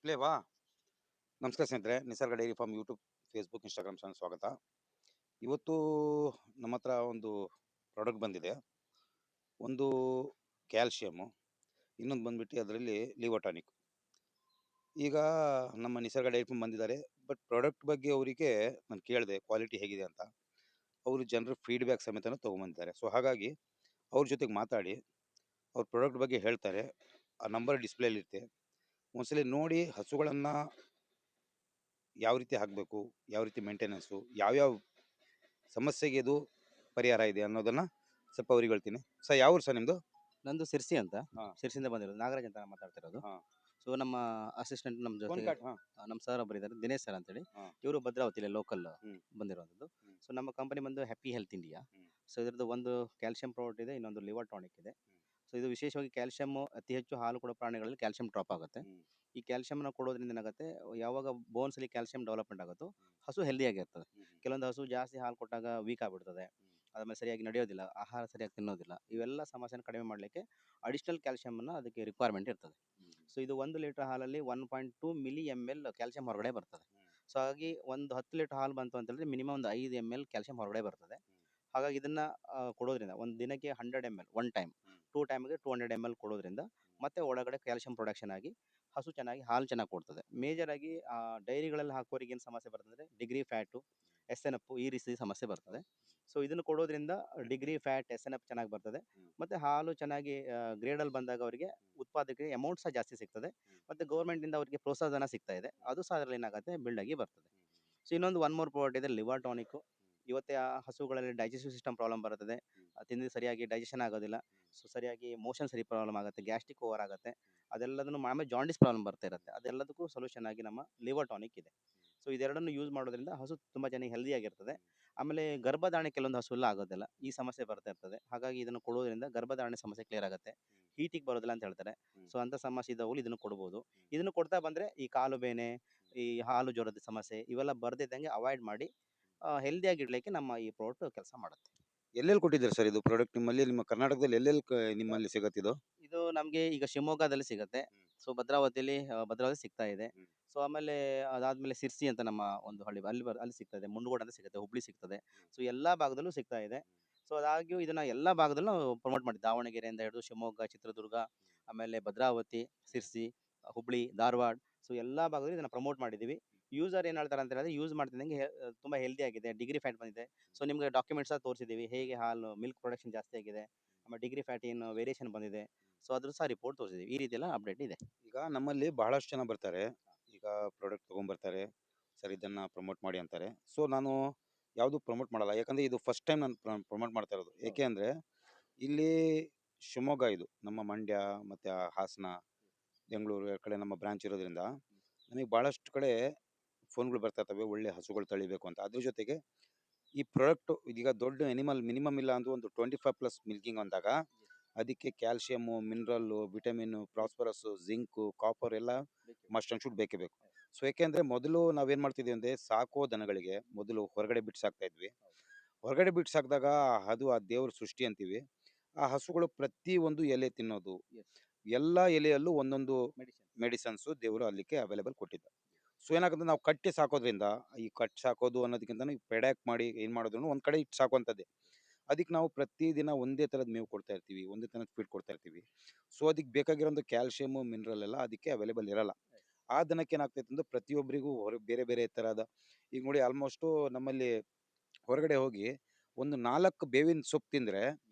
ಪ್ಲೇವಾ ನಮಸ್ಕಾರ ಸ್ನೇಹಿತರೆ, ನಿಸರ್ಗ dairy farm YouTube, Facebook, Instagram channel ಸ್ವಾಗತ. ಇವತ್ತು ನಮ್ಮ ಹತ್ರ ಒಂದು ಪ್ರಾಡಕ್ಟ್ ಬಂದಿದೆ. ಒಂದು ಕ್ಯಾಲ್ಶಿಯಮ್ಮು, ಇನ್ನೊಂದು ಬಂದ್ಬಿಟ್ಟು ಅದರಲ್ಲಿ ಲಿವೋಟಾನಿಕ್. ಈಗ ನಮ್ಮ ನಿಸರ್ಗ ಡೈರಿ ಫಾರ್ಮ್ ಬಂದಿದ್ದಾರೆ. ಬಟ್ ಪ್ರಾಡಕ್ಟ್ ಬಗ್ಗೆ ಅವರಿಗೆ ನಾನು ಕೇಳಿದೆ ಕ್ವಾಲಿಟಿ ಹೇಗಿದೆ ಅಂತ. ಅವರು ಜನರ ಫೀಡ್ಬ್ಯಾಕ್ ಸಮೇತನೂ ತೊಗೊಂಬಂದಿದ್ದಾರೆ. ಸೊ ಹಾಗಾಗಿ ಅವ್ರ ಜೊತೆಗೆ ಮಾತಾಡಿ ಅವ್ರ ಪ್ರಾಡಕ್ಟ್ ಬಗ್ಗೆ ಹೇಳ್ತಾರೆ. ಆ ನಂಬರ್ ಡಿಸ್ಪ್ಲೇಲಿರುತ್ತೆ. ಒಂದ್ಸಲಿ ನೋಡಿ ಹಸುಗಳನ್ನು ಯಾವ ರೀತಿ ಹಾಕಬೇಕು, ಯಾವ ರೀತಿ ಮೇಂಟೆನೆನ್ಸು, ಯಾವ್ಯಾವ ಸಮಸ್ಯೆಗೆ ಇದು ಪರಿಹಾರ ಇದೆ ಅನ್ನೋದನ್ನ ಸ್ವಲ್ಪ ಅವ್ರಿಗೆ ಹೇಳ್ತೀನಿ. ಸರ್, ಯಾವ ಊರು ಸರ್ ನಿಮ್ಮದು? ನಂದು ಸಿರ್ಸಿ ಅಂತ. ಹಾಂ ಸಿರ್ಸಿಯಿಂದ ಬಂದಿರೋದು. ನಾಗರಾಜ್ ಅಂತ ನಾನು ಮಾತಾಡ್ತಿರೋದು. ಹಾಂ ಸೊ ನಮ್ಮ ಅಸಿಸ್ಟೆಂಟ್ ನಮ್ಮ ಫೋನ್ ಜೊತೆಗೆ ಕಾಟ್ ಹಾಂ ನಮ್ಮ ಸರ್ ಒಬ್ಬರು ಇದ್ದಾರೆ, ದಿನೇಶ್ ಸರ್ ಅಂತೇಳಿ. ಹಾಂ ಇವರು ಭದ್ರಾವತಿಯಲ್ಲಿ ಲೋಕಲ್ ಹ್ಞೂ ಬಂದಿರುವಂಥದ್ದು. ಹ್ಞೂ ಸೊ ನಮ್ಮ ಕಂಪನಿ ಬಂದು ಹ್ಯಾಪಿ ಹೆಲ್ತ್ ಇಂಡಿಯಾ. ಹ್ಞೂ ಸೊ ಇದ್ರದ್ದು ಒಂದು ಕ್ಯಾಲ್ಸಿಯಂ ಪ್ರಾಡಕ್ಟ್ ಇದೆ, ಇನ್ನೊಂದು ಲಿವರ್ ಟಾನಿಕ್ ಇದೆ. ಹ್ಞೂ ಸೊ ಇದು ವಿಶೇಷವಾಗಿ ಕ್ಯಾಲ್ಸಿಯಂ ಅತಿ ಹೆಚ್ಚು ಹಾಲು ಕೊಡೋ ಪ್ರಾಣಿಗಳಲ್ಲಿ ಕ್ಯಾಲ್ಸಿಯಂ ಡ್ರಾಪ್ ಆಗುತ್ತೆ. ಹ್ಞೂ ಈ ಕ್ಯಾಲ್ಸಿಯಂನ ಕೊಡೋದ್ರಿಂದ ಏನಾಗುತ್ತೆ, ಯಾವಾಗ ಬೋನ್ಸಲ್ಲಿ ಕ್ಯಾಲ್ಸಿಯಂ ಡೆವಲಪ್ಮೆಂಟ್ ಆಗುತ್ತೋ ಹ್ಞೂ ಹಸು ಹೆಲ್ದಿಯಾಗಿರ್ತದೆ. ಹ್ಞೂ ಹ್ಞೂ ಕೆಲವೊಂದು ಹಸು ಜಾಸ್ತಿ ಹಾಲು ಕೊಟ್ಟಾಗ ವೀಕ್ ಆಗಿಬಿಡ್ತದೆ. ಆಮೇಲೆ ಸರಿಯಾಗಿ ನಡೆಯೋದಿಲ್ಲ, ಆಹಾರ ಸರಿಯಾಗಿ ತಿನ್ನೋದಿಲ್ಲ. ಇವೆಲ್ಲ ಸಮಸ್ಯೆನ ಕಡಿಮೆ ಮಾಡಲಿಕ್ಕೆ ಅಡಿಷನಲ್ ಕ್ಯಾಲ್ಸಿಯಮನ್ನು ಅದಕ್ಕೆ ರಿಕ್ವೈರ್ಮೆಂಟ್ ಇರ್ತದೆ. ಹ್ಞೂ ಸೊ ಇದು 1 ಲೀಟರ್ ಹಾಲಲ್ಲಿ 1.2 ಮಿಲಿ ಎಮ್ ಎಲ್ ಕ್ಯಾಲ್ಸಿಯಂ ಹೊರಗಡೆ ಬರ್ತದೆ. ಹ್ಞೂ ಸೊ ಹಾಗಾಗಿ ಒಂದು 10 ಲೀಟರ್ ಹಾಲು ಬಂತು ಅಂತಂದರೆ ಮಿನಿಮಮ್ ಒಂದು 5 ಎಮ್ ಎಲ್ ಕ್ಯಾಲ್ಸಿಯಂ ಹೊರಗಡೆ ಬರ್ತದೆ. ಹಾಗಾಗಿ ಇದನ್ನು ಕೊಡೋದ್ರಿಂದ ಒಂದು ದಿನಕ್ಕೆ 100 ಎಮ್ ಎಲ್ ಒನ್ ಟೈಮ್, ಹ್ಞೂ 2 ಟೈಮ್ಗೆ 200 ಎಮ್ ಎಲ್ ಕೊಡೋದ್ರಿಂದ ಮತ್ತೆ ಒಳಗಡೆ ಕ್ಯಾಲ್ಸಿಯಂ ಪ್ರೊಡಕ್ಷನ್ ಆಗಿ ಹಸು ಚೆನ್ನಾಗಿ ಹಾಲು ಚೆನ್ನಾಗಿ ಕೊಡ್ತದೆ. ಮೇಜರಾಗಿ ಡೈರಿಗಳಲ್ಲಿ ಹಾಕೋರಿಗೆ ಏನು ಸಮಸ್ಯೆ ಬರ್ತದೆ ಅಂದರೆ degree fat, S N F ಈ ರೀತಿ ಸಮಸ್ಯೆ ಬರ್ತದೆ. ಸೊ ಇದನ್ನು ಕೊಡೋದ್ರಿಂದ degree fat, S N F ಚೆನ್ನಾಗಿ ಬರ್ತದೆ. ಮತ್ತು ಹಾಲು ಚೆನ್ನಾಗಿ ಗ್ರೇಡಲ್ಲಿ ಬಂದಾಗ ಅವರಿಗೆ ಉತ್ಪಾದಕರಿಗೆ ಅಮೌಂಟ್ ಸಹ ಜಾಸ್ತಿ ಸಿಗ್ತದೆ. ಮತ್ತು ಗೌರ್ಮೆಂಟಿಂದ ಅವರಿಗೆ ಪ್ರೋತ್ಸಾಹಧನ ಸಿಗ್ತಾ ಇದೆ. ಅದು ಸಹ ಅದರಲ್ಲಿ ಏನಾಗುತ್ತೆ, ಬಿಲ್ಡ್ ಆಗಿ ಬರ್ತದೆ. ಸೊ ಇನ್ನೊಂದು ಒನ್ ಮೋರ್ ಪ್ರಾಡಕ್ಟ್ ಇದೆ, ಲಿವರ್ ಟಾನಿಕ್ಕು. ಇವತ್ತೇ ಆ ಹಸುಗಳಲ್ಲಿ ಡೈಜೆಸ್ಟಿವ್ ಸಿಸ್ಟಮ್ ಪ್ರಾಬ್ಲಮ್ ಬರುತ್ತದೆ. ತಿಂದಿದ್ದು ಸರಿಯಾಗಿ ಡೈಜೆಷನ್ ಆಗೋದಿಲ್ಲ. ಸೊ ಸರಿಯಾಗಿ ಮೋಷನ್ ಸರಿ ಪ್ರಾಬ್ಲಮ್ ಆಗುತ್ತೆ, ಗ್ಯಾಸ್ಟ್ರಿಕ್ ಓವರ್ ಆಗುತ್ತೆ. ಅದೆಲ್ಲದನ್ನು ಆಮೇಲೆ ಜಾಂಡಿಸ್ ಪ್ರಾಬ್ಲಮ್ ಬರ್ತಾ ಇರುತ್ತೆ. ಅದೆಲ್ಲದಕ್ಕೂ ಸೊಲ್ಯೂಷನ್ ಆಗಿ ನಮ್ಮ ಲಿವರ್ ಟಾನಿಕ್ ಇದೆ. ಸೊ ಇದೆರಡನ್ನು ಯೂಸ್ ಮಾಡೋದ್ರಿಂದ ಹಸು ತುಂಬ ಚೆನ್ನಾಗಿ ಹೆಲ್ದಿಯಾಗಿರ್ತದೆ. ಆಮೇಲೆ ಗರ್ಭಧಾರಣೆ ಕೆಲವೊಂದು ಹಸು ಎಲ್ಲ ಆಗೋದಿಲ್ಲ, ಈ ಸಮಸ್ಯೆ ಬರ್ತಾ ಇರ್ತದೆ. ಹಾಗಾಗಿ ಇದನ್ನು ಕೊಡೋದ್ರಿಂದ ಗರ್ಭಧಾರಣೆ ಸಮಸ್ಯೆ ಕ್ಲಿಯರ್ ಆಗುತ್ತೆ. ಹೀಟಿಗೆ ಬರೋದಿಲ್ಲ ಅಂತ ಹೇಳ್ತಾರೆ. ಸೊ ಅಂಥ ಸಮಸ್ಯೆ ಇದ್ದವರು ಇದನ್ನು ಕೊಡ್ಬೋದು. ಇದನ್ನು ಕೊಡ್ತಾ ಬಂದರೆ ಈ ಕಾಲು ಬೇನೆ, ಈ ಹಾಲು ಜ್ವರದ ಸಮಸ್ಯೆ ಇವೆಲ್ಲ ಬರ್ದಿದ್ದಂಗೆ ಅವಾಯ್ಡ್ ಮಾಡಿ ಹೆಲ್ದಿಯಾಗಿಡ್ಲಿಕ್ಕೆ ನಮ್ಮ ಈ ಪ್ರಾಡಕ್ಟ್ ಕೆಲಸ ಮಾಡುತ್ತೆ. ಎಲ್ಲೆಲ್ಲಿ ಕೊಟ್ಟಿದ್ದೀರಾ ಸರ್ ಇದು ಪ್ರಾಡಕ್ಟ್? ನಿಮ್ಮಲ್ಲಿ ನಿಮ್ಮ ಕರ್ನಾಟಕದಲ್ಲಿ ಎಲ್ಲೆಲ್ಲಿ ನಿಮ್ಮಲ್ಲಿ ಸಿಗತ್ತಿದು? ಇದು ನಮಗೆ ಈಗ ಶಿವಮೊಗ್ಗದಲ್ಲಿ ಸಿಗುತ್ತೆ. ಸೊ ಭದ್ರಾವತಿ ಸಿಗ್ತಾ ಇದೆ. ಸೊ ಆಮೇಲೆ ಅದಾದ್ಮೇಲೆ ಸಿರ್ಸಿ ಅಂತ ನಮ್ಮ ಒಂದು ಹಳ್ಳಿ, ಅಲ್ಲಿ ಸಿಗ್ತಾ ಇದೆ. ಮುಂಡಗೋಡ ಅಂತ ಸಿಗುತ್ತೆ, ಹುಬ್ಳಿ ಸಿಗ್ತದೆ. ಸೊ ಎಲ್ಲ ಭಾಗದಲ್ಲೂ ಸಿಗ್ತಾ ಇದೆ. ಸೊ ಅದಾಗ್ಯೂ ಇದನ್ನ ಎಲ್ಲ ಭಾಗದಲ್ಲೂ ನಾವು ಪ್ರಮೋಟ್ ಮಾಡಿದ್ವಿ. ದಾವಣಗೆರೆಯಿಂದ ಹಿಡಿದು ಶಿವಮೊಗ್ಗ, ಚಿತ್ರದುರ್ಗ, ಆಮೇಲೆ ಭದ್ರಾವತಿ, ಸಿರ್ಸಿ, ಹುಬ್ಳಿ, ಧಾರವಾಡ, ಸೊ ಎಲ್ಲ ಭಾಗದಲ್ಲೂ ಇದನ್ನ ಪ್ರಮೋಟ್ ಮಾಡಿದ್ದೀವಿ. ಯೂಸರ್ ಏನು ಹೇಳ್ತಾರೆ ಅಂತ ಹೇಳಿದ್ರೆ, ಯೂಸ್ ಮಾಡ್ತಿದ್ದಂಗೆ ತುಂಬ ಹೆಲ್ದಿ ಆಗಿದೆ, ಡಿಗ್ರಿ ಫ್ಯಾಟ್ ಬಂದಿದೆ. ಸೊ ನಿಮಗೆ ಡಾಕ್ಯುಮೆಂಟ್ಸ್ ಸಹ ತೋರಿಸಿದ್ದೀವಿ, ಹೇಗೆ ಹಾಲು ಮಿಲ್ಕ್ ಪ್ರೊಡಕ್ಷನ್ ಜಾಸ್ತಿ ಆಗಿದೆ, ಆಮೇಲೆ ಡಿಗ್ರಿ ಫ್ಯಾಟ್ ಏನು ವೇರಿಯೇಷನ್ ಬಂದಿದೆ. ಸೊ ಅದ್ರ ಸಹ ರಿಪೋರ್ಟ್ ತೋರಿಸಿದ್ದೀವಿ. ಈ ರೀತಿ ಎಲ್ಲ ಅಪ್ಡೇಟ್ ಇದೆ. ಈಗ ನಮ್ಮಲ್ಲಿ ಬಹಳಷ್ಟು ಜನ ಬರ್ತಾರೆ. ಈಗ ಪ್ರಾಡಕ್ಟ್ ತೊಗೊಂಬರ್ತಾರೆ, ಸರ್ ಇದನ್ನು ಪ್ರಮೋಟ್ ಮಾಡಿ ಅಂತಾರೆ. ಸೊ ನಾನು ಯಾವುದು ಪ್ರಮೋಟ್ ಮಾಡಲ್ಲ, ಯಾಕಂದರೆ ಇದು ಫಸ್ಟ್ ಟೈಮ್ ನಾನು ಪ್ರಮೋಟ್ ಮಾಡ್ತಾ ಇರೋದು. ಏಕೆ ಅಂದರೆ ಇಲ್ಲಿ ಶಿವಮೊಗ್ಗ, ಇದು ನಮ್ಮ ಮಂಡ್ಯ ಮತ್ತು ಹಾಸನ, ಬೆಂಗಳೂರು ಈ ಕಡೆ ನಮ್ಮ ಬ್ರಾಂಚ್ ಇರೋದ್ರಿಂದ ನನಗೆ ಭಾಳಷ್ಟು ಕಡೆ ಫೋನ್ಗಳು ಬರ್ತಾ ಇರ್ತವೆ, ಒಳ್ಳೆ ಹಸುಗಳು ತಳಿಬೇಕು ಅಂತ. ಅದ್ರ ಜೊತೆಗೆ ಈ ಪ್ರಾಡಕ್ಟು ಈಗ ದೊಡ್ಡ ಎನಿಮಲ್ ಮಿನಿಮಮ್ ಇಲ್ಲ ಅಂದರೂ ಒಂದು 25+ ಮಿಲ್ಕಿಂಗ್ ಅಂದಾಗ ಅದಕ್ಕೆ ಕ್ಯಾಲ್ಶಿಯಮ್ಮು, ಮಿನರಲ್ಲು, ವಿಟಮಿನ್ನು, ಪ್ರಾಸ್ಪರಸ್ಸು, ಜಿಂಕು, ಕಾಪರ್ ಎಲ್ಲ ಮಸ್ಟ್ ಆ್ಯಂಡ್ ಶುಡ್ ಬೇಕೇ ಬೇಕು. ಸೊ ಏಕೆಂದರೆ ಮೊದಲು ನಾವೇನು ಮಾಡ್ತಿದ್ವಿ ಅಂದರೆ, ಸಾಕೋ ದನಗಳಿಗೆ ಮೊದಲು ಹೊರಗಡೆ ಬಿಟ್ಟು ಸಾಕ್ತಾ ಇದ್ವಿ. ಹೊರಗಡೆ ಬಿಟ್ಟು ಸಾಕಿದಾಗ ಅದು ಆ ದೇವ್ರ ಸೃಷ್ಟಿ ಅಂತೀವಿ. ಆ ಹಸುಗಳು ಪ್ರತಿ ಒಂದು ಎಲೆ ತಿನ್ನೋದು, ಎಲ್ಲ ಎಲೆಯಲ್ಲೂ ಒಂದೊಂದು ಮೆಡಿಸನ್ಸು ದೇವರು ಅಲ್ಲಿಗೆ ಅವೈಲೇಬಲ್ ಕೊಟ್ಟಿದ್ದ. ಸೊ ಏನಾಗುತ್ತೆ, ನಾವು ಕಟ್ಟಿ ಸಾಕೋದ್ರಿಂದ, ಈ ಕಟ್ಟಿ ಸಾಕೋದು ಅನ್ನೋದಕ್ಕಿಂತ ಪ್ಯಾಡ್ಯಾಕ್ ಮಾಡಿ ಏನು ಮಾಡೋದ್ರೂ ಒಂದು ಕಡೆ ಇಟ್ಟು ಸಾಕುವಂಥದ್ದೇ. ಅದಕ್ಕೆ ನಾವು ಪ್ರತಿದಿನ ಒಂದೇ ಥರದ ಮೇವು ಕೊಡ್ತಾ ಇರ್ತೀವಿ, ಒಂದೇ ಥರದ ಫೀಡ್ ಕೊಡ್ತಾ ಇರ್ತೀವಿ. ಸೊ ಅದಕ್ಕೆ ಬೇಕಾಗಿರೋಂಥ ಕ್ಯಾಲ್ಶಿಯಮ್ಮು, ಮಿನರಲ್ ಎಲ್ಲ ಅದಕ್ಕೆ ಅವೈಲೇಬಲ್ ಇರಲ್ಲ. ಆ ದನಕ್ಕೆ ಏನಾಗ್ತೈತೆ ಅಂದರೆ ಪ್ರತಿಯೊಬ್ಬರಿಗೂ ಬೇರೆ ಬೇರೆ ಥರದ, ಈಗ ನೋಡಿ ಆಲ್ಮೋಸ್ಟು ನಮ್ಮಲ್ಲಿ ಹೊರಗಡೆ ಹೋಗಿ ಒಂದು 4 ಬೇವಿನ ಸೊಪ್ಪು ತಿಂದರೆ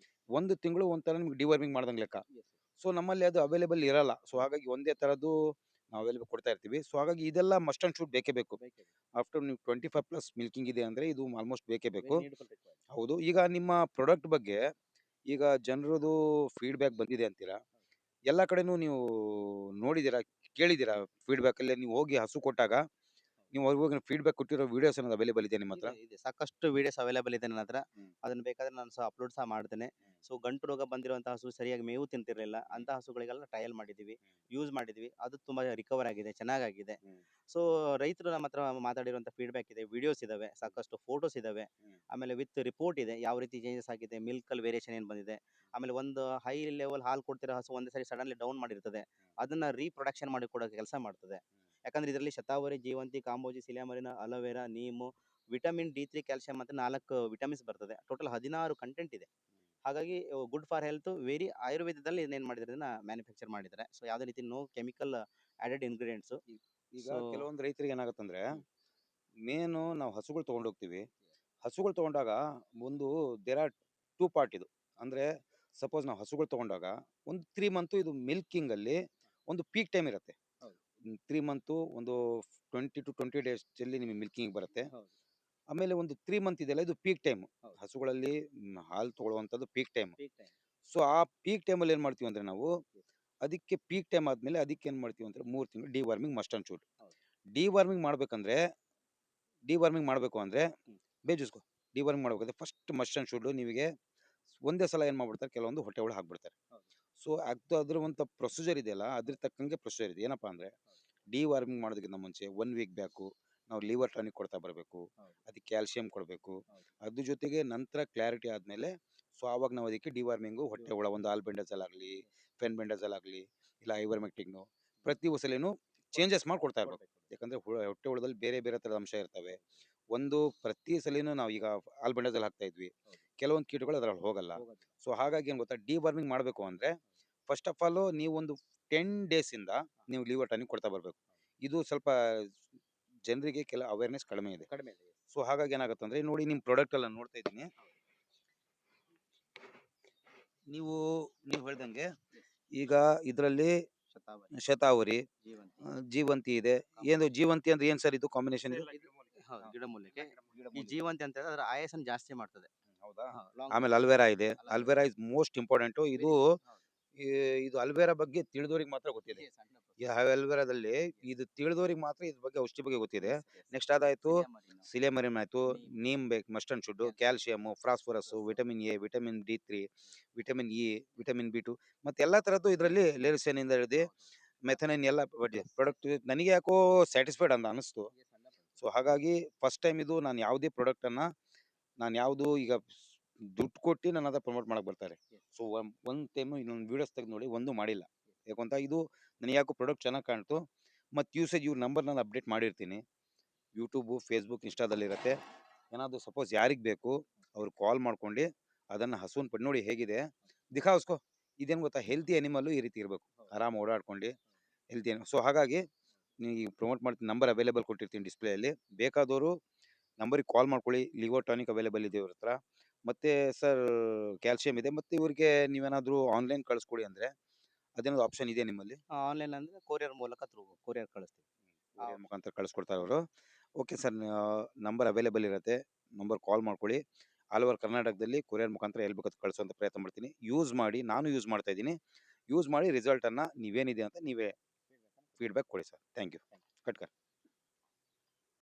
1 ತಿಂಗಳು ಒಂಥರ ನಿಮ್ಗೆ ಡಿವರ್ಮಿಂಗ್ ಮಾಡ್ದಂಗೆ ಲೆಕ್ಕ. ಸೊ ನಮ್ಮಲ್ಲಿ ಅದು ಅವೈಲೇಬಲ್ ಇರಲ್ಲ. ಸೊ ಹಾಗಾಗಿ ಒಂದೇ ಥರದ್ದು ನಾವು ಅವೈಲೇಬಲ್ ಕೊಡ್ತಾ ಇರ್ತೀವಿ. ಸೊ ಹಾಗಾಗಿ ಇದೆಲ್ಲ ಮಸ್ಟ್ ಆ್ಯಂಡ್ ಶುಡ್ ಬೇಕೇ ಬೇಕು. ಆಫ್ಟರ್ ನೀವು 25+ ಮಿಲ್ಕಿಂಗ್ ಇದೆ ಅಂದರೆ ಇದು ಆಲ್ಮೋಸ್ಟ್ ಬೇಕೇ ಬೇಕು. ಹೌದು. ಈಗ ನಿಮ್ಮ ಪ್ರಾಡಕ್ಟ್ ಬಗ್ಗೆ ಈಗ ಜನರದು ಫೀಡ್ಬ್ಯಾಕ್ ಬಂದಿದೆ ಅಂತೀರಾ. ಎಲ್ಲ ಕಡೆನೂ ನೀವು ನೋಡಿದ್ದೀರಾ, ಕೇಳಿದ್ದೀರಾ? ಫೀಡ್ಬ್ಯಾಕಲ್ಲಿ ನೀವು ಹೋಗಿ ಹಸು ಕೊಟ್ಟಾಗ ನೀವು ಅವ್ರಿಗೆ ಹೋಗಿ ಫೀಡ್ಬ್ಯಾಕ್ ಕೊಟ್ಟಿರೋ ವಿಡಿಯೋಸ್ ಏನಾದ್ರು ಅವೈಲೇಬಲ್ ಇದೆ ನಿಮ್ಮ ಹತ್ರ? ಇದೆ ಸಾಕಷ್ಟು ವಿಡಿಯೋಸ್ ಅವೈಲೇಬಲ್ ಇದೆ ನನ್ನ ಹತ್ರ. ಹ್ಮ್. ಅದನ್ನ ಬೇಕಾದ್ರೆ ನಾನು ಸಹ ಅಪ್ಲೋಡ್ ಸಹ ಮಾಡ್ತೇನೆ. ಸೊ ಗಂಟು ರೋಗ ಬಂದಿರುವಂತಹ ಹಸು ಸರಿಯಾಗಿ ಮೇವು ತಿಂತಿರಲಿಲ್ಲ, ಅಂತ ಹಸುಗಳಿಗೆಲ್ಲ ಟ್ರಯಲ್ ಮಾಡಿದ್ದೀವಿ, ಯೂಸ್ ಮಾಡಿದ್ದೀವಿ. ಅದು ತುಂಬ ರಿಕವರ್ ಆಗಿದೆ, ಚೆನ್ನಾಗಾಗಿದೆ. ಸೊ ರೈತರು ನಮ್ಮ ಹತ್ರ ಮಾತಾಡಿರುವಂಥ ಫೀಡ್ಬ್ಯಾಕ್ ಇದೆ, ವಿಡಿಯೋಸ್ ಇದಾವೆ, ಸಾಕಷ್ಟು ಫೋಟೋಸ್ ಇದಾವೆ. ಆಮೇಲೆ ವಿತ್ ರಿಪೋರ್ಟ್ ಇದೆ, ಯಾವ ರೀತಿ ಚೇಂಜಸ್ ಆಗಿದೆ, ಮಿಲ್ಕಲ್ಲಿ ವೇರಿಯೇಷನ್ ಏನು ಬಂದಿದೆ. ಆಮೇಲೆ ಒಂದು ಹೈ ಲೆವೆಲ್ ಹಾಲು ಕೊಡ್ತಿರೋ ಹಸು ಒಂದೇ ಸರಿ ಸಡನ್ಲಿ ಡೌನ್ ಮಾಡಿರ್ತದೆ, ಅದನ್ನ ರೀಪ್ರೊಡಕ್ಷನ್ ಮಾಡಿ ಕೊಡೋ ಕೆಲಸ ಮಾಡ್ತದೆ. ಯಾಕಂದ್ರೆ ಇದರಲ್ಲಿ ಶತಾವರಿ, ಜೀವಂತಿ, ಕಾಂಬೋಜಿ, silymarin, aloe vera, neem, vitamin D three, calcium ಅಂತ 4 ವಿಟಮಿನ್ಸ್ ಬರ್ತದೆ. ಟೋಟಲ್ 16 ಕಂಟೆಂಟ್ ಇದೆ. ಹಾಗಾಗಿ ಗುಡ್ ಫಾರ್ ಹೆಲ್ತ್. ವೆರಿ ಆಯುರ್ವೇದದಲ್ಲಿ ಇದನ್ನೇನು ಮಾಡಿದ್ದಾರೆ, ಇದನ್ನ ಮ್ಯಾನುಫ್ಯಾಕ್ಚರ್ ಮಾಡಿದ್ದಾರೆ. ಸೊ ಯಾವುದೇ ರೀತಿ ನೋ ಕೆಮಿಕಲ್ ಆಡೆಡ್ ಇಂಗ್ರೀಡಿಯೆಂಟ್ಸ್. ಈಗ ಸೊ ಕೆಲವೊಂದು ರೈತರಿಗೆ ಏನಾಗುತ್ತಂದ್ರೆ ಹ್ಮ್. ಮೇನು ನಾವು ಹಸುಗಳು ತೊಗೊಂಡೋಗ್ತೀವಿ. ಹಸುಗಳು ತೊಗೊಂಡಾಗ ಒಂದು ದೇರ್ ಆರ್ 2 ಪಾರ್ಟ್ ಇದು. ಅಂದ್ರೆ ಸಪೋಸ್ ನಾವು ಹಸುಗಳು ತೊಗೊಂಡಾಗ ಒಂದು 3 ಮಂತು ಇದು ಮಿಲ್ಕಿಂಗಲ್ಲಿ ಒಂದು ಪೀಕ್ ಟೈಮ್ ಇರುತ್ತೆ. ಹೌದು. 3 ಮಂತು ಒಂದು 20 ಡೇಸ್ ಅಲ್ಲಿ ನಿಮಗೆ ಮಿಲ್ಕಿಂಗ್ ಬರುತ್ತೆ. ಹೌದು. ಆಮೇಲೆ ಒಂದು 3 ಮಂತ್ ಇದೆಯಲ್ಲ ಇದು ಪೀಕ್ ಟೈಮ್. ಹೌದು. ಹಸುಗಳಲ್ಲಿ ಹಾಲು ತಗೊಳ್ಳುವಂಥದ್ದು peak time. Peak time. So ಆ ಪೀಕ್ ಟೈಮಲ್ಲಿ ಏನು ಮಾಡ್ತೀವಿ ಅಂದ್ರೆ ನಾವು ಅದಕ್ಕೆ ಪೀಕ್ ಟೈಮ್ ಆದ್ಮೇಲೆ ಅದಕ್ಕೆ ಏನು ಮಾಡ್ತೀವಿ ಅಂದ್ರೆ 3 ತಿಂಗಳು ಡಿವಾರ್ಮಿಂಗ್ ಮಸ್ಟ್ ಅಂಡ್ ಶುಡ್. ಹೌದು. ಡಿವಾರ್ಮಿಂಗ್ ಮಾಡ್ಬೇಕಂದ್ರೆ ಡಿವಾರ್ಮಿಂಗ್ ಮಾಡಬೇಕು ಅಂದ್ರೆ ಹ್ಮ್. ಬೇಜುಸ್ಕೊ. ಡಿವಾರ್ಮಿಂಗ್ ಮಾಡ್ಬೇಕಂದ್ರೆ ಫಸ್ಟ್ ಮಸ್ಟ್ ಅಂಡ್ ಶುಡ್ ನಿಮಗೆ ಒಂದೇ ಸಲ ಏನು ಮಾಡ್ಬಿಡ್ತಾರೆ, ಕೆಲವೊಂದು ಹೊಟ್ಟೆ ಒಳಗೆ ಹಾಕ್ಬಿಡ್ತಾರೆ. ಹೌದು. ಸೊ ಅದು ಅದ್ರ ಪ್ರೊಸೀಜರ್ ಇದೆಯಲ್ಲ, ಅದ್ರ ತಕ್ಕಂಗೆ ಪ್ರೊಸೀಜರ್ ಇದೆ. ಏನಪ್ಪಾ ಅಂದ್ರೆ ಡಿವಾರ್ಮಿಂಗ್ ಮಾಡೋದಕ್ಕಿಂತ ಮುಂಚೆ 1 ವೀಕ್ ಬ್ಯಾಕು ನಾವು ಲಿವರ್ ಟಾನಿಕ್ ಕೊಡ್ತಾ ಬರಬೇಕು. ಹೌದು. ಅದಕ್ಕೆ ಕ್ಯಾಲ್ಸಿಯಂ ಕೊಡಬೇಕು. ಹೌದು. ಅದ್ರ ಜೊತೆಗೆ ನಂತರ ಕ್ಲಾರಿಟಿ ಆದಮೇಲೆ ಸೊ ಆವಾಗ ನಾವು ಅದಕ್ಕೆ ಡಿವಾರ್ಮಿಂಗು ಹೊಟ್ಟೆ ಒಳ ಒಂದು ಆಲ್ಬೆಂಡಜಲ್ ಆಗಲಿ, ಫೆನ್ಬೆಂಡಜಲ್ ಆಗಲಿ, ಇಲ್ಲ ಐವರ್ಮೆಕ್ಟಿಕ್ನು ಪ್ರತಿ ಸಲಿನೂ ಚೇಂಜಸ್ ಮಾಡಿ ಕೊಡ್ತಾ ಇರಬೇಕು. ಯಾಕಂದ್ರೆ ಹೊಟ್ಟೆ ಒಳದಲ್ಲಿ ಬೇರೆ ಬೇರೆ ಥರದ ಅಂಶ ಇರ್ತವೆ. ಒಂದು ಪ್ರತಿ ಸಲಿನೂ ನಾವು ಈಗ ಆಲ್ಬೆಂಡಜಲ್ ಹಾಕ್ತಾ ಇದ್ವಿ, ಕೆಲವೊಂದು ಕೀಟಗಳು ಅದರಲ್ಲಿ ಹೋಗಲ್ಲ. ಸೊ ಹಾಗಾಗಿ ಏನು ಗೊತ್ತಾ, ಡಿವಾರ್ಮಿಂಗ್ ಮಾಡಬೇಕು ಅಂದರೆ ಫಸ್ಟ್ ಆಫ್ ಆಲು ನೀವು ಒಂದು 10 ಡೇಸಿಂದ ನೀವು ಲಿವರ್ ಟಾನಿಕ್ ಕೊಡ್ತಾ ಬರಬೇಕು. ಇದು ಸ್ವಲ್ಪ ಜನರಿಗೆ ಕೆಲ ಅವೇರ್ನೆಸ್ ಕಡಿಮೆ ಇದೆ. ಕಡಿಮೆ ಇದೆ. ಸೊ ಹಾಗಾಗಿ ಏನಾಗುತ್ತೆ ಅಂದ್ರೆ ನೋಡಿ, ನಿಮ್ಮ ಪ್ರಾಡಕ್ಟ್ ಎಲ್ಲ ನೋಡ್ತಾ ಇದ್ದೀನಿ. ನೀವು ನೀವು ಹೇಳ್ದಂಗೆ ಈಗ ಇದರಲ್ಲಿ ಶತಾವರಿ, ಶತಾವರಿ, ಜೀವಂತಿ, ಜೀವಂತಿ ಇದೆ. ಏನು ಜೀವಂತಿ ಅಂದ್ರೆ ಏನು ಸರ್ ಇದು ಕಾಂಬಿನೇಷನ್ ಇದು? ಹೌದು, ಗಿಡಮೂಲಿಕೆ. ಈ ಜೀವಂತಿ ಅಂತ ಹೇಳಿದ್ರೆ ಅದರ ಆಯಸ್ಸನ್ನು ಜಾಸ್ತಿ ಮಾಡ್ತದೆ. ಹೌದಾ? ಲಾಂಗ್ ಆಮೇಲೆ ಅಲ್ವೇರಾ ಇದೆ. Aloe vera. Aloe vera is most important. ಇದು ಹೌದು. ಇದು ಅಲ್ವೇರಾ ಬಗ್ಗೆ ತಿಳಿದೋರಿಗೆ ಮಾತ್ರ ಗೊತ್ತಿದೆ. Yes, 100%. ಈ ಅಲ್ವೇರಾದಲ್ಲಿ ಇದು ತಿಳಿದೋರಿಗೆ ಮಾತ್ರ ಇದ್ರ ಬಗ್ಗೆ ಔಷಧಿ ಬಗ್ಗೆ ಗೊತ್ತಿದೆ. Yes, yes. ನೆಕ್ಸ್ಟ್ ಅದಾಯ್ತು, ಸಿಲಿಯಾಮರಿನು, ಸಿಲಿಮರಿನ್ ಆಯ್ತು, ನೀಮ್, ನೀಮ್ ಬೇಕು must and should, calcium, calcium, phosphorus, phosphorus, vitamin A, vitamin D three, vitamin E, vitamin B two ಮತ್ತೆ ಎಲ್ಲ ಥರದ್ದು ಇದರಲ್ಲಿ ಲೆರಿಸಿನ್ ಇಂದ ಹಿಡಿದು ಮೆಥನೈನ್ ಎಲ್ಲ ಪ್ರಾಡಕ್ಟ್ ನನಗೆ ಯಾಕೋ ಸ್ಯಾಟಿಸ್ಫೈಡ್ ಅಂತ ಅನಿಸ್ತು. Yes, 100%. ಸೊ ಹಾಗಾಗಿ ಫಸ್ಟ್ ಟೈಮ್ ಇದು ನಾನು ಯಾವುದೇ ಪ್ರಾಡಕ್ಟನ್ನು ನಾನು ಯಾವುದು ಈಗ ದುಡ್ಡು ಕೊಟ್ಟು ನನ್ನ ಹತ್ರ ಪ್ರಮೋಟ್ ಮಾಡಕ್ಕೆ ಬರ್ತಾರೆ. Yes. ಸೊ ಒಂದು ಟೈಮು ಇನ್ನೊಂದು ವೀಡಿಯೋಸ್ ತೆಗೆದು ನೋಡಿ ಒಂದು ಮಾಡಿಲ್ಲ. ಯಾಕಂತ ಇದು ನನಗೆ ಯಾಕೋ ಪ್ರಾಡಕ್ಟ್ ಚೆನ್ನಾಗಿ ಕಾಣ್ತು. ಮತ್ತು ಯೂಸೇಜ್ ಇವ್ರ ನಂಬರ್ ನಾನು ಅಪ್ಡೇಟ್ ಮಾಡಿರ್ತೀನಿ. ಯೂಟ್ಯೂಬು, ಫೇಸ್ಬುಕ್, ಇನ್ಸ್ಟಾದಲ್ಲಿರುತ್ತೆ. ಏನಾದರೂ ಸಪೋಸ್ ಯಾರಿಗೆ ಬೇಕು ಅವ್ರು ಕಾಲ್ ಮಾಡ್ಕೊಂಡು ಅದನ್ನು ಹಸುವಿನ ಪಡಿ ನೋಡಿ ಹೇಗಿದೆ ದಿಖಾವ್ಸ್ಕೊ. ಇದೇನು ಗೊತ್ತಾ, ಹೆಲ್ತಿ ಅನಿಮಲ್ಲು ಈ ರೀತಿ ಇರಬೇಕು, ಆರಾಮ ಓಡಾಡ್ಕೊಂಡು ಹೆಲ್ತಿ. ಸೊ ಹಾಗಾಗಿ ನೀವು ಪ್ರಮೋಟ್ ಮಾಡ್ತೀನಿ, ನಂಬರ್ ಅವೈಲೇಬಲ್ ಕೊಟ್ಟಿರ್ತೀನಿ ಡಿಸ್ಪ್ಲೇಯಲ್ಲಿ. ಬೇಕಾದವರು ನಂಬರಿಗೆ ಕಾಲ್ ಮಾಡ್ಕೊಳ್ಳಿ. ಲಿವರ್ ಟಾನಿಕ್ ಅವೈಲೇಬಲ್ ಇದೆ ಇವ್ರ ಹತ್ರ. ಮತ್ತು ಸರ್ ಕ್ಯಾಲ್ಸಿಯಂ ಇದೆ. ಮತ್ತು ಇವ್ರಿಗೆ ನೀವೇನಾದರೂ ಆನ್ಲೈನ್ ಕಳಿಸ್ಕೊಡಿ ಅಂದರೆ ಅದೇನಾದ್ರು ಆಪ್ಷನ್ ಇದೆಯಾ ನಿಮ್ಮಲ್ಲಿ? ಆನ್ಲೈನ್ ಅಂದ್ರೆ ಕೊರಿಯರ್ ಮೂಲಕ ಕೊರಿಯರ್ ಕಳಿಸ್ತೀವಿ. ಕೊರಿಯರ್ ಮುಖಾಂತರ ಕಳಿಸ್ಕೊಡ್ತಾರೆ ಅವರು. ಓಕೆ ಸರ್, ನಂಬರ್ ಅವೈಲೇಬಲ್ ಇರುತ್ತೆ. ನಂಬರ್ ಕಾಲ್ ಮಾಡ್ಕೊಳ್ಳಿ. ಆಲ್ ಓವರ್ ಕರ್ನಾಟಕದಲ್ಲಿ ಕೊರಿಯರ್ ಮುಖಾಂತರ ಎಲ್ಲಿ ಬೇಕಾದ್ರೂ ಕಳಿಸೋಂಥ ಪ್ರಯತ್ನ ಮಾಡ್ತೀನಿ. ಯೂಸ್ ಮಾಡಿ, ನಾನು ಯೂಸ್ ಮಾಡ್ತಾ ಇದ್ದೀನಿ. ಯೂಸ್ ಮಾಡಿ ರಿಸಲ್ಟನ್ನು ನೀವೇನಿದೆ ಅಂತ ನೀವೇ ಫೀಡ್ಬ್ಯಾಕ್ ಕೊಡಿ ಸರ್. Thank you. ಕಟ್ಕರ್.